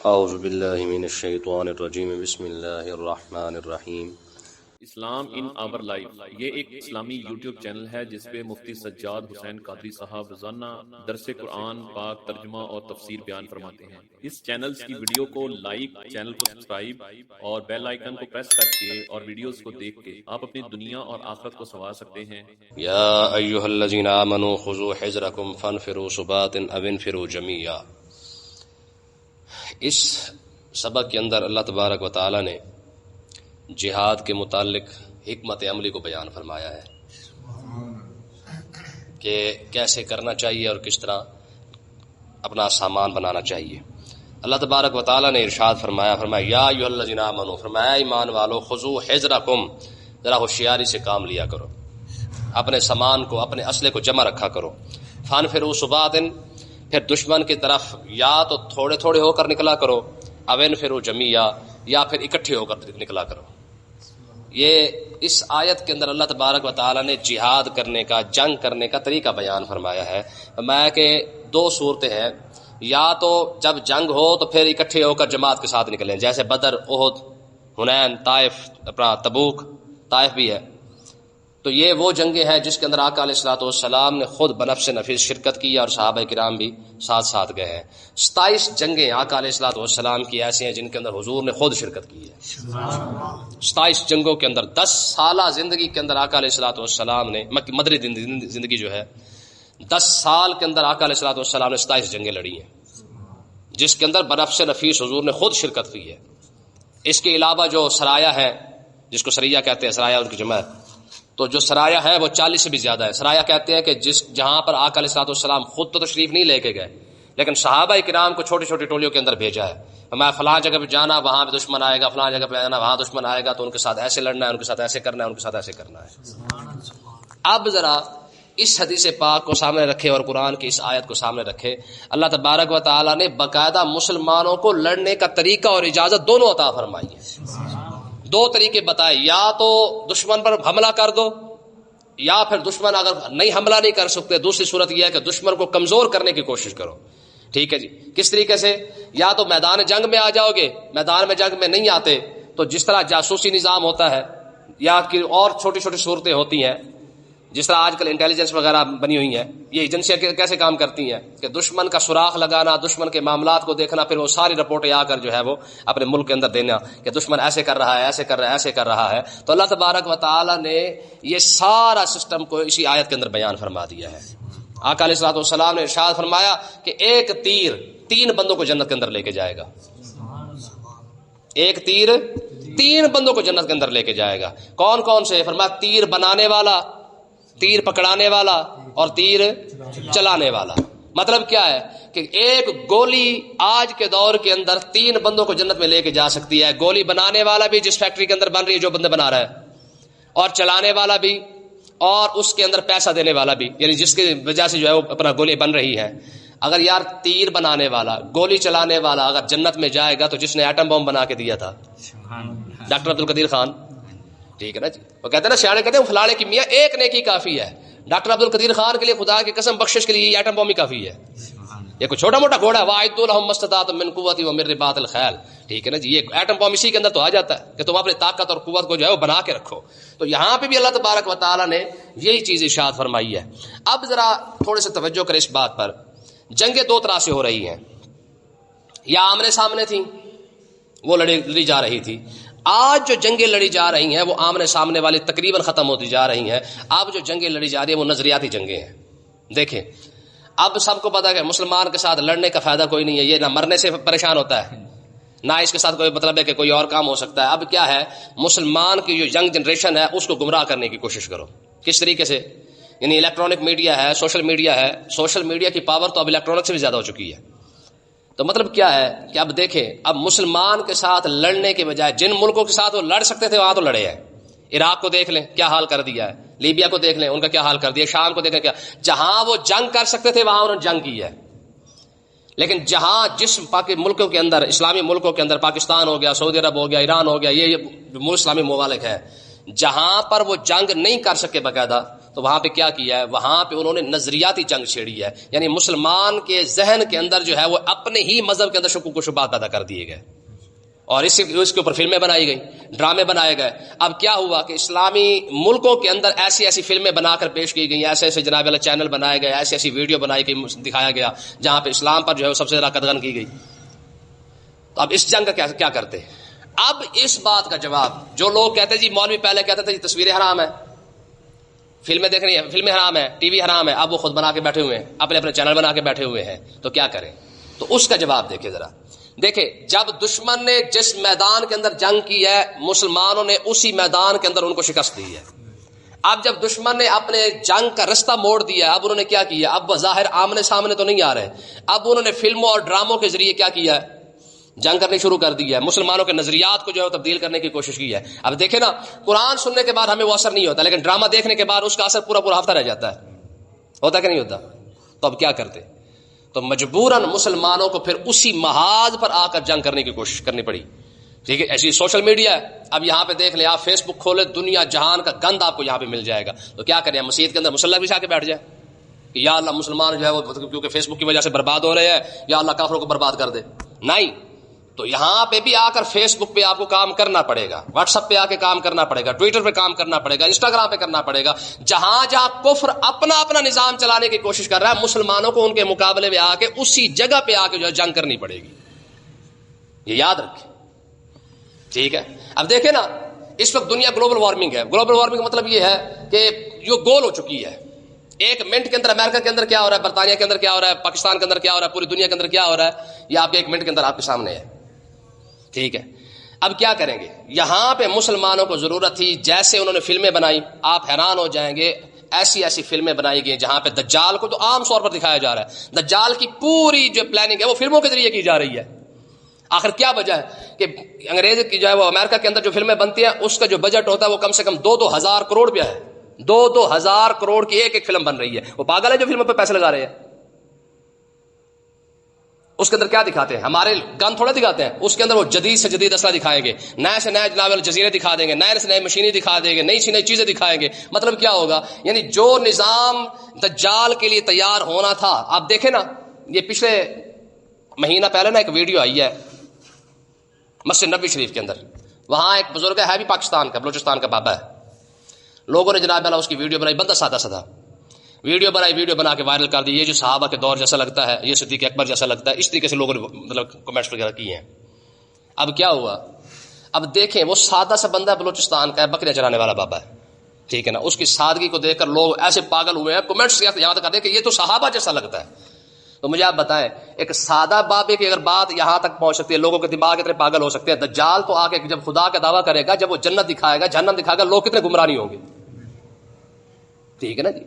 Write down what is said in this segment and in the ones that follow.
اعوذ باللہ من الشیطان الرجیم بسم اللہ الرحمن الرحیم۔ اسلام ان آور لائف یہ ایک اسلامی یوٹیوب چینل ہے جس پہ مفتی سجاد حسین قادری صاحب روزانہ درس قرآن پاک ترجمہ اور تفسیر بیان فرماتے ہیں۔ اس چینل کی ویڈیو کو لائک، چینل کو سبسکرائب اور بیل آئیکن کو پریس کر کے اور ویڈیوز کو دیکھ کے آپ اپنی دنیا اور آخرت کو سنوار سکتے ہیں۔ یا ایھا الذین آمنوا خذوا حذرکم فانفروا ثبات او انفروا جمیعا۔ اس سبق کے اندر اللہ تبارک و تعالی نے جہاد کے متعلق حکمت عملی کو بیان فرمایا ہے کہ کیسے کرنا چاہیے اور کس طرح اپنا سامان بنانا چاہیے۔ اللہ تبارک و تعالی نے ارشاد فرمایا یا ایھا الذین آمنوا، فرمایا ایمان والو، خذوا حذرکم، ذرا ہوشیاری سے کام لیا کرو، اپنے سامان کو، اپنے اسلحے کو جمع رکھا کرو۔ فانفروا ثبات، پھر دشمن کی طرف یا تو تھوڑے تھوڑے ہو کر نکلا کرو، او انفروا جمیعا، یا پھر اکٹھے ہو کر نکلا کرو۔ یہ اس آیت کے اندر اللہ تبارک و تعالی نے جہاد کرنے کا، جنگ کرنے کا طریقہ بیان فرمایا ہے۔ فرمایا کہ دو صورتیں ہیں، یا تو جب جنگ ہو تو پھر اکٹھے ہو کر جماعت کے ساتھ نکلیں، جیسے بدر، احد، حنین، طائف، اپنا تبوک، طائف بھی ہے۔ تو یہ وہ جنگیں ہیں جس کے اندر آقا علیہ الصلوۃ والسلام نے خود بنفس نفیس شرکت کی اور صحابہ کرام بھی ساتھ ساتھ گئے ہیں۔ 27 جنگیں آقا علیہ الصلوۃ والسلام کی ایسی ہیں جن کے اندر حضور نے خود شرکت کی ہے۔ 27 جنگوں کے اندر 10 سالہ زندگی کے اندر آقا علیہ الصلوۃ والسلام نے، مدری زندگی جو ہے 10 سال کے اندر آقا علیہ الصلوۃ والسلام نے 27 جنگیں لڑی ہیں، جس کے اندر بنفس نفیس حضور نے خود شرکت کی ہے۔ اس کے علاوہ جو سرایا ہے، جس کو سریہ کہتے ہیں، سرایا ان کی جمع ہے، تو جو سرایا ہے وہ 40 سے بھی زیادہ ہے۔ سرایا کہتے ہیں کہ جہاں پر آقا علیہ الصلوۃ والسلام خود تو تشریف نہیں لے کے گئے، لیکن صحابہ کرام کو چھوٹی چھوٹی ٹولیوں کے اندر بھیجا ہے۔ ہمیں فلاں جگہ پہ جانا، وہاں پہ دشمن آئے گا، فلاں جگہ پہ جانا، وہاں دشمن آئے گا، تو ان کے ساتھ ایسے لڑنا ہے، ان کے ساتھ ایسے کرنا ہے، ان کے ساتھ ایسے کرنا ہے۔ اب ذرا اس حدیث پاک کو سامنے رکھے اور قرآن کی اس آیت کو سامنے رکھے، اللہ تبارک و تعالی نے باقاعدہ مسلمانوں کو لڑنے کا طریقہ اور اجازت دونوں عطا فرمائی ہے۔ دو طریقے بتائے، یا تو دشمن پر حملہ کر دو، یا پھر دشمن اگر نہیں حملہ نہیں کر سکتے، دوسری صورت یہ ہے کہ دشمن کو کمزور کرنے کی کوشش کرو۔ ٹھیک ہے جی، کس طریقے سے؟ یا تو میدان جنگ میں آ جاؤ گے، میدان میں جنگ میں نہیں آتے تو جس طرح جاسوسی نظام ہوتا ہے یا کہ اور چھوٹی چھوٹی صورتیں ہوتی ہیں، جس طرح آج کل انٹیلیجنس وغیرہ بنی ہوئی ہیں، یہ ایجنسیاں کیسے کام کرتی ہیں کہ دشمن کا سراغ لگانا، دشمن کے معاملات کو دیکھنا، پھر وہ ساری رپورٹیں آ کر جو ہے وہ اپنے ملک کے اندر دینا کہ دشمن ایسے کر رہا ہے، ایسے کر رہا ہے، ایسے کر رہا ہے۔ تو اللہ تبارک و تعالی نے یہ سارا سسٹم کو اسی آیت کے اندر بیان فرما دیا ہے۔ آقا علیہ الصلوۃ والسلام نے ارشاد فرمایا کہ ایک تیر 3 بندوں کو جنت کے اندر لے کے جائے گا۔ ایک تیر 3 بندوں کو جنت کے اندر لے کے جائے گا۔ کون کون سے؟ فرمایا تیر بنانے والا، تیر پکڑانے والا اور تیر چلانے والا۔ مطلب کیا ہے کہ ایک گولی آج کے دور کے اندر 3 بندوں کو جنت میں لے کے جا سکتی ہے۔ گولی بنانے والا بھی جس فیکٹری کے اندر بن رہی ہے، جو بندے بنا رہا ہے، اور چلانے والا بھی، اور اس کے اندر پیسہ دینے والا بھی، یعنی جس کی وجہ سے جو ہے وہ اپنا گولی بن رہی ہے۔ اگر یار تیر بنانے والا، گولی چلانے والا اگر جنت میں جائے گا تو جس نے ایٹم بم بنا کے دیا تھا، ڈاکٹر عبدالقدیر خان، ٹھیک ہے نا جی، وہ کہتے ہیں نا، سیانے کہتے ہیں فلانے کی میاں ایک نیکی کافی ہے۔ ڈاکٹر عبدالقدیر خان کے لیے خدا کی قسم بخشش کے لیے یہ ایٹم بم ہی کافی ہے۔ یہ کوئی چھوٹا موٹا گھوڑا ہے، وَأَعِدُّوا لَهُم مَا اسْتَطَعْتُم مِّن قُوَّةٍ وَمِن رِّبَاطِ الْخَيْلِ، ٹھیک ہے نا جی، یہ ایٹم بم اسی کے اندر تو آ جاتا ہے کہ تم اپنی طاقت اور قوت کو جو ہے وہ بنا کے رکھو۔ تو یہاں پہ بھی اللہ تبارک و تعالی نے یہی چیز ارشاد فرمائی ہے۔ اب ذرا تھوڑے سے توجہ کریں اس بات پر، جنگیں 2 طرح سے ہو رہی ہیں، یا آمنے سامنے تھیں، وہ لڑی جا رہی تھی۔ آج جو جنگیں لڑی جا رہی ہیں وہ آمنے سامنے والی تقریباً ختم ہوتی جا رہی ہیں۔ اب جو جنگیں لڑی جا رہی ہیں وہ نظریاتی جنگیں ہیں۔ دیکھیں، اب سب کو پتا ہے کہ مسلمان کے ساتھ لڑنے کا فائدہ کوئی نہیں ہے، یہ نہ مرنے سے پریشان ہوتا ہے، نہ اس کے ساتھ کوئی مطلب ہے کہ کوئی اور کام ہو سکتا ہے۔ اب کیا ہے، مسلمان کی جو ینگ جنریشن ہے اس کو گمراہ کرنے کی کوشش کرو۔ کس طریقے سے؟ یعنی الیکٹرانک میڈیا ہے، سوشل میڈیا ہے، سوشل میڈیا کی پاور تو اب الیکٹرانک سے بھی زیادہ ہو چکی ہے۔ تو مطلب کیا ہے کہ اب دیکھیں، اب مسلمان کے ساتھ لڑنے کے بجائے جن ملکوں کے ساتھ وہ لڑ سکتے تھے وہاں تو لڑے ہیں۔ عراق کو دیکھ لیں کیا حال کر دیا ہے، لیبیا کو دیکھ لیں ان کا کیا حال کر دیا، شام کو دیکھ لیں کیا، جہاں وہ جنگ کر سکتے تھے وہاں انہوں نے جنگ کی ہے۔ لیکن جہاں جس ملکوں کے اندر، اسلامی ملکوں کے اندر، پاکستان ہو گیا، سعودی عرب ہو گیا، ایران ہو گیا، یہ اسلامی ممالک ہے، جہاں پر وہ جنگ نہیں کر سکے باقاعدہ، تو وہاں پہ کیا کیا ہے؟ وہاں پہ انہوں نے نظریاتی جنگ چھیڑی ہے، یعنی مسلمان کے ذہن کے اندر جو ہے وہ اپنے ہی مذہب کے اندر شکوک و شبہات پیدا کر دیے گئے، اور اس کے اوپر فلمیں بنائی گئی، ڈرامے بنائے گئے۔ اب کیا ہوا کہ اسلامی ملکوں کے اندر ایسی ایسی فلمیں بنا کر پیش کی گئی، ایسے ایسے جناب والا چینل بنائے گئے، ایسی ایسی ویڈیو بنائی گئی، دکھایا گیا جہاں پہ اسلام پر جو ہے وہ سب سے زیادہ قدغن کی گئی۔ تو اب اس جنگ کا کیا کرتے؟ اب اس بات کا جواب، جو لوگ کہتے جی مولوی پہلے کہتے تھے جی تصویریں حرام ہے، فلمیں دیکھنی ہے، فلمیں حرام ہے، ٹی وی حرام ہے، اب وہ خود بنا کے بیٹھے ہوئے ہیں، اپنے اپنے چینل بنا کے بیٹھے ہوئے ہیں، تو کیا کریں؟ تو اس کا جواب دیکھیں ذرا۔ دیکھیں، جب دشمن نے جس میدان کے اندر جنگ کی ہے، مسلمانوں نے اسی میدان کے اندر ان کو شکست دی ہے۔ اب جب دشمن نے اپنے جنگ کا رستہ موڑ دیا ہے، اب انہوں نے کیا کیا؟ اب بظاہر آمنے سامنے تو نہیں آ رہے، اب انہوں نے فلموں اور ڈراموں کے ذریعے کیا کیا ہے؟ جنگ کرنی شروع کر دی ہے، مسلمانوں کے نظریات کو جو ہے تبدیل کرنے کی کوشش کی ہے۔ اب دیکھیں نا، قرآن سننے کے بعد ہمیں وہ اثر نہیں ہوتا، لیکن ڈرامہ دیکھنے کے بعد اس کا اثر پورا پورا ہفتہ رہ جاتا ہے، ہوتا کہ نہیں ہوتا؟ تو اب کیا کرتے؟ تو مجبوراً مسلمانوں کو پھر اسی محاذ پر آ کر جنگ کرنے کی کوشش کرنی پڑی۔ ٹھیک ہے، ایسی سوشل میڈیا ہے، اب یہاں پہ دیکھ لیں آپ، فیس بک کھولے، دنیا جہان کا گند آپ کو یہاں پہ مل جائے گا۔ تو کیا کریں؟ مسجد کے اندر مصلی بچھا کے بیٹھ جائے کہ یا اللہ مسلمان جو ہے وہ کیونکہ فیس بک کی وجہ سے برباد ہو رہے ہیں، یا اللہ کافروں کو برباد کر دے؟ نہیں، تو یہاں پہ بھی آ کر فیس بک پہ آپ کو کام کرنا پڑے گا، واٹس ایپ پہ آ کے کام کرنا پڑے گا، ٹویٹر پہ کام کرنا پڑے گا، انسٹاگرام پہ کرنا پڑے گا۔ جہاں جہاں کفر اپنا اپنا نظام چلانے کی کوشش کر رہا ہے، مسلمانوں کو ان کے مقابلے میں آ کے اسی جگہ پہ آ کے جو ہے جنگ کرنی پڑے گی، یہ یاد رکھیں۔ ٹھیک ہے، اب دیکھیں نا، اس وقت دنیا گلوبل وارمنگ ہے۔ گلوبل وارمنگ کا مطلب یہ ہے کہ جو گول ہو چکی ہے، ایک منٹ کے اندر امریکہ کے اندر کیا ہو رہا ہے، برطانیہ کے اندر کیا ہو رہا ہے، پاکستان کے اندر کیا ہو رہا ہے، پوری دنیا کے اندر کیا ہو رہا ہے، یہ آپ کے ایک منٹ کے اندر آپ کے سامنے ہے۔ ٹھیک ہے، اب کیا کریں گے؟ یہاں پہ مسلمانوں کو ضرورت تھی، جیسے انہوں نے فلمیں بنائی، آپ حیران ہو جائیں گے، ایسی ایسی فلمیں بنائی گئی جہاں پہ دجال کو تو عام طور پر دکھایا جا رہا ہے، دجال کی پوری جو پلاننگ ہے وہ فلموں کے ذریعے کی جا رہی ہے۔ آخر کیا وجہ ہے کہ انگریز کی جو ہے وہ امریکہ کے اندر جو فلمیں بنتی ہیں اس کا جو بجٹ ہوتا ہے وہ کم سے کم 2,000 کروڑ روپیہ ہے، 2,000 کروڑ کی ایک ایک فلم بن رہی ہے۔ وہ پاگل ہے جو فلموں پہ پیسے لگا رہے ہیں۔ اس کے اندر کیا دکھاتے ہیں؟ ہمارے گن تھوڑا دکھاتے ہیں، اس کے اندر وہ جدید سے جدید اسلحہ دکھائیں گے، نئے سے نئے جناب جزیرے دکھا دیں گے، نئے سے نئے مشینیں دکھا دیں گے، نئی سے نئی چیزیں دکھائیں گے۔ مطلب کیا ہوگا؟ یعنی جو نظام دجال کے لیے تیار ہونا تھا، آپ دیکھیں نا، یہ پچھلے مہینہ پہلے نا ایک ویڈیو آئی ہے مسجد نبوی شریف کے اندر، وہاں ایک بزرگ ہے بھی پاکستان کا، بلوچستان کا بابا ہے، لوگوں نے جناب اللہ اس کی ویڈیو بنائی، بندہ سادہ سادہ ویڈیو بنا کے وائرل کر دی، یہ جو صحابہ کے دور جیسا لگتا ہے، یہ صدیق اکبر جیسا لگتا ہے، اس طریقے سے لوگوں نے مطلب کمنٹس وغیرہ کیے ہیں۔ اب کیا ہوا؟ اب دیکھیں، وہ سادہ سا بندہ بلوچستان کا ہے، بکریاں چرانے والا بابا ہے، ٹھیک ہے نا، اس کی سادگی کو دیکھ کر لوگ ایسے پاگل ہوئے ہیں، کمنٹس یاد کرتے ہیں کہ یہ تو صحابہ جیسا لگتا ہے۔ تو مجھے آپ بتائیں، ایک سادہ بابے کی اگر بات یہاں تک پہنچ سکتی ہے، لوگوں کے دماغ اتنے پاگل ہو سکتے ہیں، دجال تو آ کے جب خدا کا دعویٰ کرے گا، جب وہ جنت دکھائے گا، جہنم دکھائے گا، لوگ کتنے گمراہ نہیں ہوں گے؟ ٹھیک ہے نا جی۔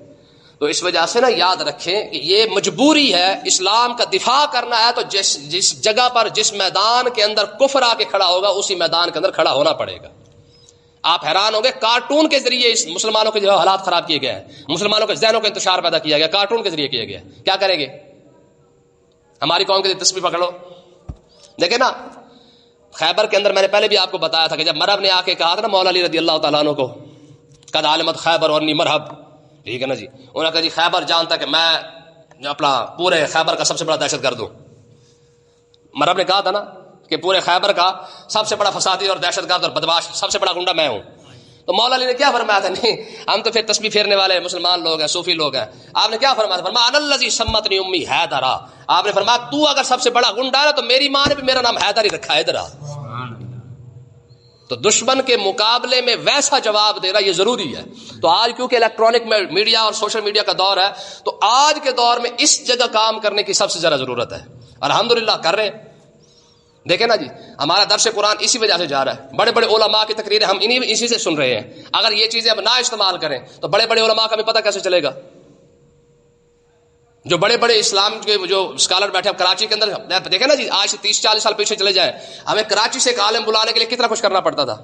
تو اس وجہ سے نا یاد رکھیں کہ یہ مجبوری ہے، اسلام کا دفاع کرنا ہے تو جس جگہ پر جس میدان کے اندر کفر آ کے کھڑا ہوگا اسی میدان کے اندر کھڑا ہونا پڑے گا۔ آپ حیران ہوں گے، کارٹون کے ذریعے اس مسلمانوں کے جو حالات خراب کیے گئے ہیں، مسلمانوں کے ذہنوں کا انتشار پیدا کیا گیا، کارٹون کے ذریعے کیا گیا۔ کیا کریں گے؟ ہماری قوم کی تصویر پکڑ لو، دیکھیں نا، خیبر کے اندر میں نے پہلے بھی آپ کو بتایا تھا کہ جب مرہب نے آ کے کہا تھا نا مولا علی رضی اللہ تعالیٰ عنہ کو، قد علمت خیبر ورنی مرہب، ٹھیک ہے نا جی، انہوں نے کہا جی خیبر جانتا کہ میں اپنا پورے خیبر کا سب سے بڑا دہشت گرد ہوں۔ مرہب نے کہا تھا نا کہ پورے خیبر کا سب سے بڑا فسادی اور دہشت گرد اور بدمعاش سب سے بڑا گنڈا میں ہوں۔ تو مولا علی نے کیا فرمایا تھا؟ نہیں، ہم تو پھر تسبیح پھیرنے والے مسلمان لوگ ہیں، صوفی لوگ ہیں۔ آپ نے کیا فرمایا تھا؟ فرمایا انا الذی سمتنی امی حیدرا، آپ نے فرمایا تو اگر سب سے بڑا گنڈا ہے تو میری ماں نے بھی میرا نام حیدر ہی رکھا ہے، حیدرا۔ تو دشمن کے مقابلے میں ویسا جواب دینا یہ ضروری ہے۔ تو آج کیونکہ الیکٹرانک میڈیا اور سوشل میڈیا کا دور ہے، تو آج کے دور میں اس جگہ کام کرنے کی سب سے زیادہ ضرورت ہے، الحمدللہ کر رہے ہیں۔ دیکھیں نا جی، ہمارا درس قرآن اسی وجہ سے جا رہا ہے، بڑے بڑے علماء کی تقریریں ہم اسی سے سن رہے ہیں۔ اگر یہ چیزیں اب نہ استعمال کریں تو بڑے بڑے علماء کا ہمیں پتہ کیسے چلے گا؟ جو بڑے بڑے اسلام کے جو اسکالر بیٹھے ہیں کراچی کے اندر، دیکھیں نا جی، آج سے 30-40 سال پیچھے چلے جائیں، ہمیں کراچی سے ایک عالم بلانے کے لیے کتنا کچھ کرنا پڑتا تھا۔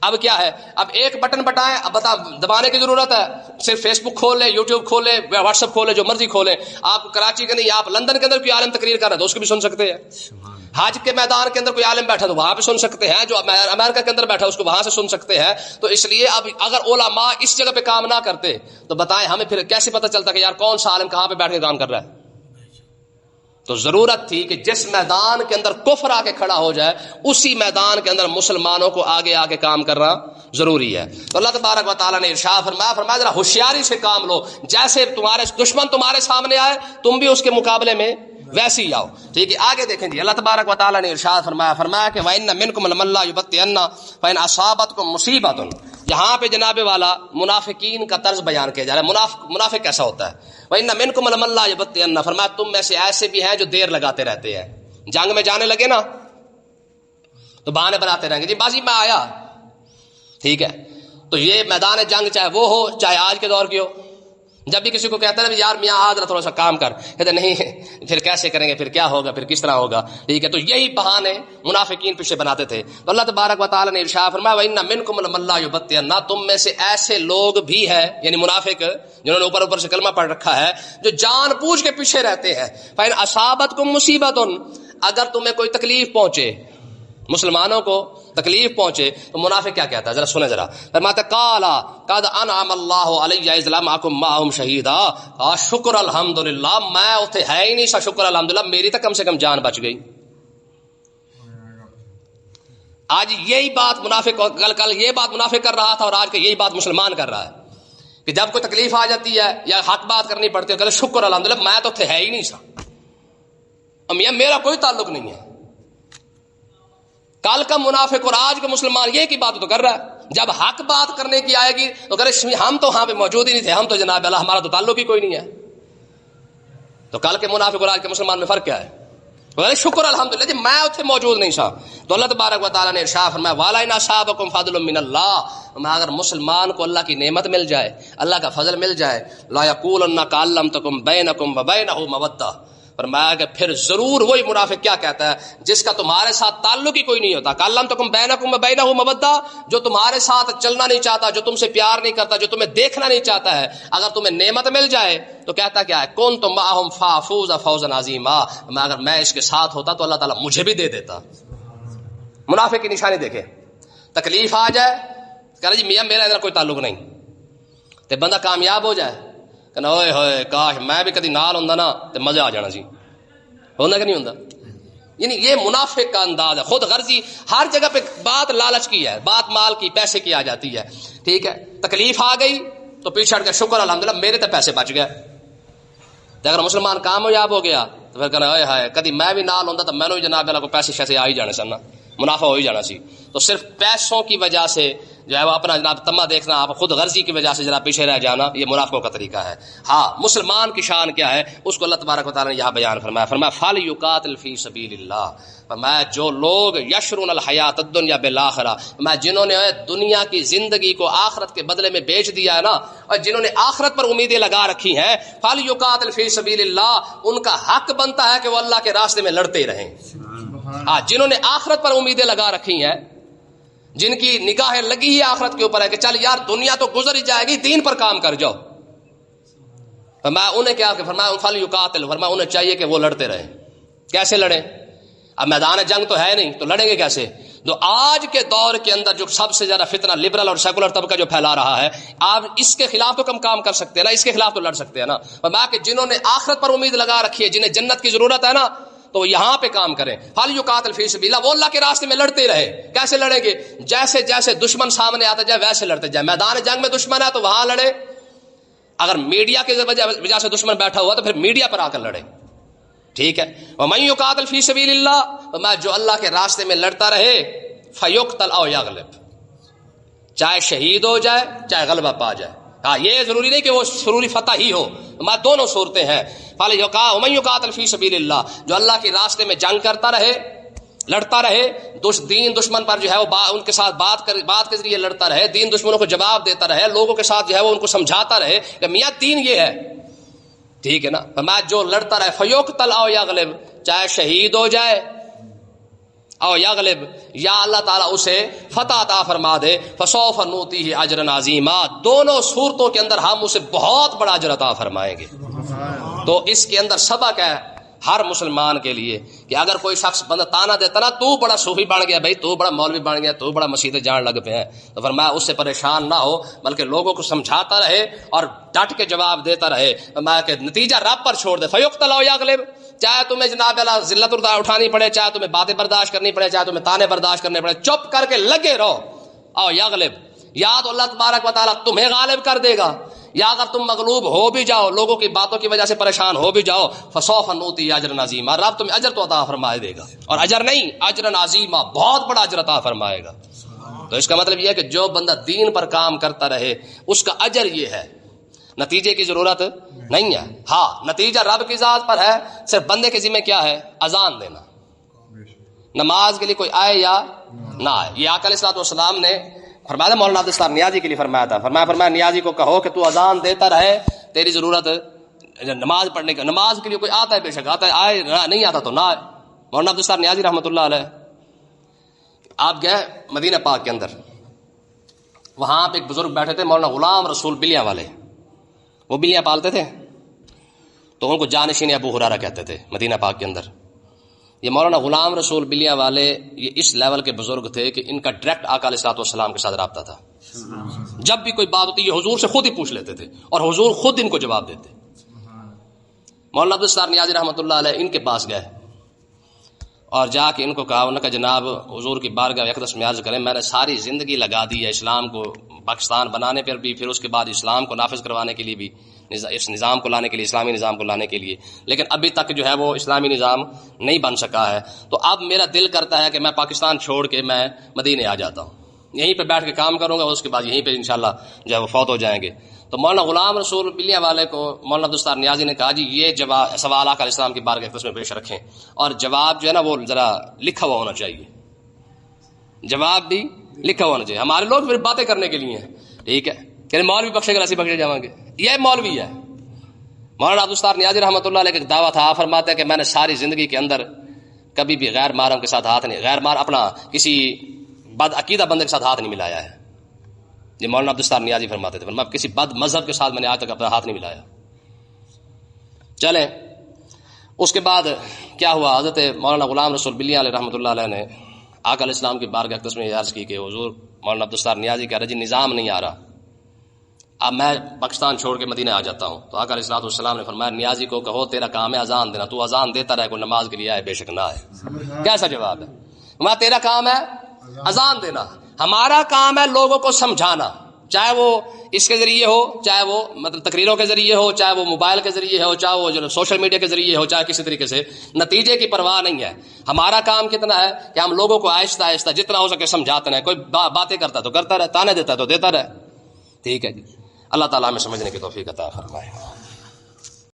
اب کیا ہے؟ اب ایک بٹن بٹائیں، اب دبانے کی ضرورت ہے، صرف فیس بک کھول لیں، یوٹیوب کھول لیں، واٹس ایپ کھول لیں، جو مرضی کھولیں، آپ کراچی کے نہیں، آپ لندن کے اندر کوئی عالم تقریر کر رہا ہے تو اس کو بھی سن سکتے ہیں۔ حج کے میدان کے اندر کوئی عالم بیٹھا تو وہاں پہ سن سکتے ہیں، جو امریکہ کے اندر بیٹھا اس کو وہاں سے سن سکتے ہیں. تو اس لیے اب اگر علماء اس جگہ پہ کام نہ کرتے تو بتائیں ہمیں پھر کیسے پتہ چلتا کہ یار کون سا عالم کہاں پہ بیٹھ کے کام کر رہا ہے. تو ضرورت تھی کہ جس میدان کے اندر کفر آ کے کھڑا ہو جائے اسی میدان کے اندر مسلمانوں کو آگے آ کے کام کرنا ضروری ہے. تو اللہ تبارک و تعالیٰ نے ارشاد فرمایا ذرا ہوشیاری سے کام لو، جیسے تمہارے دشمن تمہارے سامنے آئے تم بھی اس کے مقابلے میں ویسے ہی آؤ. ٹھیک ہے، آگے دیکھیں جی اللہ تبارک و تعالیٰ نے ارشاد فرمایا کہ وَإِنَّ مِنْكُمْ لَمَن لَّا يُبَطِّئَنَّ فَإِنْ أَصَابَتْكُم مُّصِيبَةٌ. یہاں پہ جناب والا منافقین کا طرز بیان کیا جا رہا ہے. منافق کیسا ہوتا ہے؟ وَإِنَّ مِنْكُمْ لَمَن لَّا يُبَطِّئَنَّ، فرمایا تم میں سے ایسے بھی ہیں جو دیر لگاتے رہتے ہیں. جنگ میں جانے لگے نا تو بہانے بناتے رہیں گے، جی بازی میں آیا. ٹھیک ہے، تو یہ میدان جنگ چاہے وہ ہو چاہے آج کے دور کی ہو، جب بھی کسی کو کہتا ہے یار میاں آج تھوڑا سا کام کر، کہتے نہیں پھر کیسے کریں گے، پھر کیا ہوگا، پھر کس طرح ہوگا. ٹھیک ہے، تو یہی بہانے منافقین پیچھے بناتے تھے. تو اللہ تبارک و تعالیٰ نے ارشاد فرمایا وَإِنَّ مِنْكُمْ لَمَن لَّا يُبَطِّئَنَّ، تم میں سے ایسے لوگ بھی ہیں یعنی منافق جنہوں نے اوپر سے کلمہ پڑھ رکھا ہے جو جان بوجھ کے پیچھے رہتے ہیں. فَإِنْ أَصَابَتْكُم مُّصِيبَةٌ، اگر تمہیں کوئی تکلیف پہنچے، مسلمانوں کو تکلیف پہنچے تو منافق کیا کہتا ہے ذرا سنیں ذرا. فرماتا قال قد انعم اللہ علی اذ لم اکن معهم شہیدا، شکر الحمدللہ میں اوتھے ہے ہی نہیں سا، شکر الحمدللہ میری تو کم سے کم جان بچ گئی. آج یہی بات منافق کل یہ بات منافق کر رہا تھا اور آج یہی بات مسلمان کر رہا ہے کہ جب کوئی تکلیف آ جاتی ہے یا حق بات کرنی پڑتی ہے کہتے شکر الحمدللہ میں تو اوتھے ہے ہی نہیں سا، میاں میرا کوئی تعلق نہیں ہے. کل کا منافق اور آج کا مسلمان یہ کی بات تو کر رہا ہے، جب حق بات کرنے کی آئے گی تو کرے ہم تو ہاں پہ موجود ہی نہیں تھے، ہم تو جناب اللہ ہمارا تو تعلق ہی کوئی نہیں ہے. تو کل کے منافق اور آج کے مسلمان میں فرق کیا ہے؟ شکر الحمدللہ جی میں اتنے موجود نہیں سا. تو اللہ تبارک و تعالیٰ نے ارشاد فرمایا وَلَا إِنْ أَصَابَكُمْ فَضْلٌ مِّنَ اللَّهِ، میں اگر مسلمان کو اللہ کی نعمت مل جائے، اللہ کا فضل مل جائے، لَا يَقُولُنَّ كَأَن لَّمْ تَكُن بَيْنَكُمْ وَبَيْنَهُ مَوَدَّةٌ، فرمایا کہ پھر ضرور وہی منافق کیا کہتا ہے جس کا تمہارے ساتھ تعلق ہی کوئی نہیں ہوتا. کَأَن لَّمْ تَكُن بَيْنَكُمْ وَبَيْنَهُ مَوَدَّةٌ، جو تمہارے ساتھ چلنا نہیں چاہتا، جو تم سے پیار نہیں کرتا، جو تمہیں دیکھنا نہیں چاہتا ہے، اگر تمہیں نعمت مل جائے تو کہتا کیا ہے كُنتُم مَعَهُمْ فَأَفُوزَ فَوْزًا عَظِيمًا، اگر میں اس کے ساتھ ہوتا تو اللہ تعالیٰ مجھے بھی دے دیتا. منافق کی نشانی دیکھیں، تکلیف آ جائے کہہ جی میاں میرا ادھر کوئی تعلق نہیں، تے بندہ کامیاب ہو جائے کہ اوئے ہوئے کاش میں بھی کدی نال ہوندا نا تے مزہ آ جانا سی. ہونا کہ نہیں ہوندا؟ یعنی یہ منافق کا انداز ہے، خود غرضی. ہر جگہ پہ بات لالچ کی ہے، بات مال کی، پیسے کی آ جاتی ہے. ٹھیک ہے، تکلیف آ گئی تو پیچھے ہٹ کے شکر الحمدللہ میرے تو پیسے بچ گئے. تو اگر مسلمان کامیاب ہو گیا تو پھر کہنا ہے کدی میں بھی نال ہوندا تو میں نے جناب اللہ کو پیسے شیسے آ ہی جانے سن، منافع ہو ہی جانا سی. تو صرف پیسوں کی وجہ سے جو ہے وہ اپنا جناب تما دیکھنا، آپ خود غرضی کی وجہ سے جناب پیچھے رہ جانا، یہ منافقوں کا طریقہ ہے. ہاں مسلمان کی شان کیا ہے اس کو اللہ تبارک و تعالیٰ نے یہاں بیان فرمایا فَلْيُقَاتِلْ فِي سَبِيلِ اللَّهِ، فرمایا جو لوگ یشرون الحیات الدنیا بالآخرہ، میں جنہوں نے دنیا کی زندگی کو آخرت کے بدلے میں بیچ دیا ہے نا، اور جنہوں نے آخرت پر امیدیں لگا رکھی ہیں، فَلْيُقَاتِلْ فِي سَبِيلِ اللَّهِ، ان کا حق بنتا ہے کہ وہ اللہ کے راستے میں لڑتے رہیں. ہاں جنہوں نے آخرت پر امیدیں لگا رکھی ہیں، جن کی نگاہیں لگی ہی آخرت کے اوپر ہے کہ چل یار دنیا تو گزر ہی جائے گی، دین پر کام کر جاؤ، فرمایا انہیں کیا کہ فرمایا فَلْيُقَاتِلْ، فرمایا انہیں چاہیے کہ وہ لڑتے رہیں. کیسے لڑیں؟ اب میدان جنگ تو ہے نہیں تو لڑیں گے کیسے؟ تو آج کے دور کے اندر جو سب سے زیادہ فتنہ لبرل اور سیکولر طبقہ جو پھیلا رہا ہے، آپ اس کے خلاف تو کام کر سکتے ہیں نا، اس کے خلاف تو لڑ سکتے ہیں نا. فرمایا کہ جنہوں نے آخرت پر امید لگا رکھی ہے، جنہیں جنت کی ضرورت ہے نا، تو یہاں پہ کام کریں. فَلْيُقَاتِلْ فِي سَبِيلِ اللَّهِ، وہ اللہ کے راستے میں لڑتے رہے. کیسے لڑیں گے؟ جیسے جیسے دشمن سامنے آتا جائے ویسے لڑتے جائے. میدان جنگ میں دشمن ہے تو وہاں لڑے، اگر میڈیا کی وجہ سے دشمن بیٹھا ہوا تو پھر میڈیا پر آ کر لڑے. ٹھیک ہے، وَمَن يُقَاتِلْ فِي سَبِيلِ اللَّهِ، میں جو اللہ کے راستے میں لڑتا رہے فَيُقْتَلْ أَوْ يَغْلِبْ، چاہے شہید ہو جائے چاہے غلبہ پا جائے. ہاں یہ ضروری نہیں کہ وہ ضروری فتح ہی ہو، دونوں صورتیں ہیں. وَمَن يُقَاتِلْ فِي سَبِيلِ اللَّهِ، جو اللہ کے راستے میں جنگ کرتا رہے، لڑتا رہے، دین دشمن پر جو ہے وہ ان کے ساتھ بات کے ذریعے لڑتا رہے، دین دشمنوں کو جواب دیتا رہے، لوگوں کے ساتھ جو ہے وہ ان کو سمجھاتا رہے کہ میاں دین یہ ہے. ٹھیک ہے نا، میں جو لڑتا رہے فَيُقْتَلْ أَوْ يَغْلِبْ، چاہے شہید ہو جائے او یغلب، یا اللہ تعالیٰ اسے فتح عطا فرما دے. فسوف نؤتیہ اجرا عظیما، دونوں صورتوں کے اندر ہم اسے بہت بڑا اجر عطا فرمائیں گے. تو اس کے اندر سبق ہے ہر مسلمان کے لیے کہ اگر کوئی شخص بندہ تانا دیتا نا تو بڑا صوفی بن گیا بھائی، تو بڑا مولوی بن گیا، تو بڑا مسجد جان لگ پہ ہے، تو فرمایا اس سے پریشان نہ ہو، بلکہ لوگوں کو سمجھاتا رہے اور ڈٹ کے جواب دیتا رہے۔ فرمایا کہ نتیجہ رب پر چھوڑ دے، فیقتل او یغلب، چاہے تمہیں جناب اللہ ذلت اٹھانی پڑے، چاہے تمہیں باتیں برداشت کرنی پڑے، چاہے تمہیں تانے برداشت کرنے پڑے، چپ کر کے لگے رہو۔ او یغلب، یا تو اللہ تبارک و تعالیٰ تمہیں غالب کر دے گا، یا اگر تم مغلوب ہو بھی جاؤ، لوگوں کی باتوں کی وجہ سے پریشان ہو بھی جاؤ، فسوف نؤتی اجرا عظیما، رب تمہیں اجر تو عطا فرمائے دے گا، اور اجر نہیں اجرا عظیما، بہت بڑا اجر عطا فرمائے گا۔ تو اس کا مطلب یہ ہے کہ جو بندہ دین پر کام کرتا رہے اس کا اجر یہ ہے، نتیجے کی ضرورت نہیں ہے۔ ہاں نتیجہ رب کی ذات پر ہے، صرف بندے کے ذمہ کیا ہے؟ اذان دینا، نماز کے لیے کوئی آئے یا نہ آئے۔ یہ آقا علیہ الصلوۃ والسلام نے فرمایا مولانا عبدالستار نیازی کے لیے فرمایا تھا، فرمایا نیازی کو کہو کہ تو اذان دیتا رہے، تیری ضرورت نماز پڑھنے کا، نماز کے لیے کوئی آتا ہے بے شک آتا ہے، آئے نہیں آتا تو نہ آئے۔ مولانا عبدالستار نیازی رحمۃ اللہ علیہ آپ گئے مدینہ پاک کے اندر، وہاں پہ ایک بزرگ بیٹھے تھے مولانا غلام رسول بلیاں والے، وہ بلیاں پالتے تھے تو ان کو جانشین ابو ہریرہ کہتے تھے مدینہ پاک کے اندر۔ یہ مولانا غلام رسول بلیاں والے یہ اس لیول کے بزرگ تھے کہ ان کا ڈائریکٹ آقا علیہ الصلوۃ والسلام کے ساتھ رابطہ تھا، جب بھی کوئی بات ہوتی یہ حضور سے خود ہی پوچھ لیتے تھے اور حضور خود ان کو جواب دیتے۔ مولانا عبدالستار نیازی رحمۃ اللہ علیہ ان کے پاس گئے اور جا کے ان کو کہا، انہوں نے کہا جناب حضور کی بارگاہ اقدس میں عرض کریں، میں نے ساری زندگی لگا دی ہے اسلام کو پاکستان بنانے پر بھی، پھر اس کے بعد اسلام کو نافذ کروانے کے لیے بھی، اس نظام کو لانے کے لیے، اسلامی نظام کو لانے کے لیے، لیکن ابھی تک جو ہے وہ اسلامی نظام نہیں بن سکا ہے، تو اب میرا دل کرتا ہے کہ میں پاکستان چھوڑ کے میں مدینے آ جاتا ہوں، یہیں پہ بیٹھ کے کام کروں گا، اس کے بعد یہیں پہ انشاءاللہ جو ہے وہ فوت ہو جائیں گے۔ تو مولانا غلام رسول بلیاں والے کو مولانا عبدالستار نیازی نے کہا جی یہ جواب سوال آقا علیہ السلام کی بارگاہ اقدس میں پیش رکھیں، اور جواب جو ہے نا وہ ذرا لکھا ہوا ہونا چاہیے، جواب بھی لکھا ہوا ہونا چاہیے، ہمارے لوگ پھر باتیں کرنے کے لیے ہیں، ٹھیک ہے کہ مولوی بخشے گا ایسی بخشے جائیں گے، یہ مولوی ہے۔ مولانا عبدالستار نیازی رحمۃ اللہ علیہ کا ایک دعویٰ تھا، فرماتے ہیں کہ میں نے ساری زندگی کے اندر کبھی بھی غیر محرم کے ساتھ ہاتھ نہیں، غیر محرم اپنا کسی بد عقیدہ بندے کے ساتھ ہاتھ نہیں ملایا ہے، یہ مولانا عبدالستار نیازی فرماتے تھے، فرمایا کسی بد مذہب کے ساتھ میں نے آج تک اپنا ہاتھ نہیں ملایا۔ چلیں اس کے بعد کیا ہوا، حضرت مولانا غلام رسول بلیاں علیہ رحمۃ اللہ علیہ نے آقا علیہ السلام کی بارگاہ اقدس میں عرض کی کہ حضور مولانا عبدالستار نیازی کہہ رہے جی نظام نہیں آ رہا، اب میں پاکستان چھوڑ کے مدینہ آ جاتا ہوں۔ تو آقا علیہ الصلوۃ والسلام نے فرمایا نیازی کو کہو تیرا کام ہے اذان دینا، تو اذان دیتا رہے، کوئی نماز کے لیے آئے بے شک نہ آئے۔ کیسا جواب ہے؟ میں تیرا کام ہے اذان دینا، ہمارا کام ہے لوگوں کو سمجھانا، چاہے وہ اس کے ذریعے ہو، چاہے وہ مطلب تقریروں کے ذریعے ہو، چاہے وہ موبائل کے ذریعے ہو، چاہے وہ سوشل میڈیا کے ذریعے ہو، چاہے کسی طریقے سے، نتیجے کی پرواہ نہیں ہے۔ ہمارا کام کتنا ہے کہ ہم لوگوں کو آہستہ آہستہ جتنا ہو سکے سمجھاتے رہیں، کوئی باتیں کرتا تو کرتا رہے، تانے دیتا تو دیتا رہے، ٹھیک ہے جی۔ اللہ تعالیٰ ہمیں سمجھنے کی توفیق عطا فرمائے۔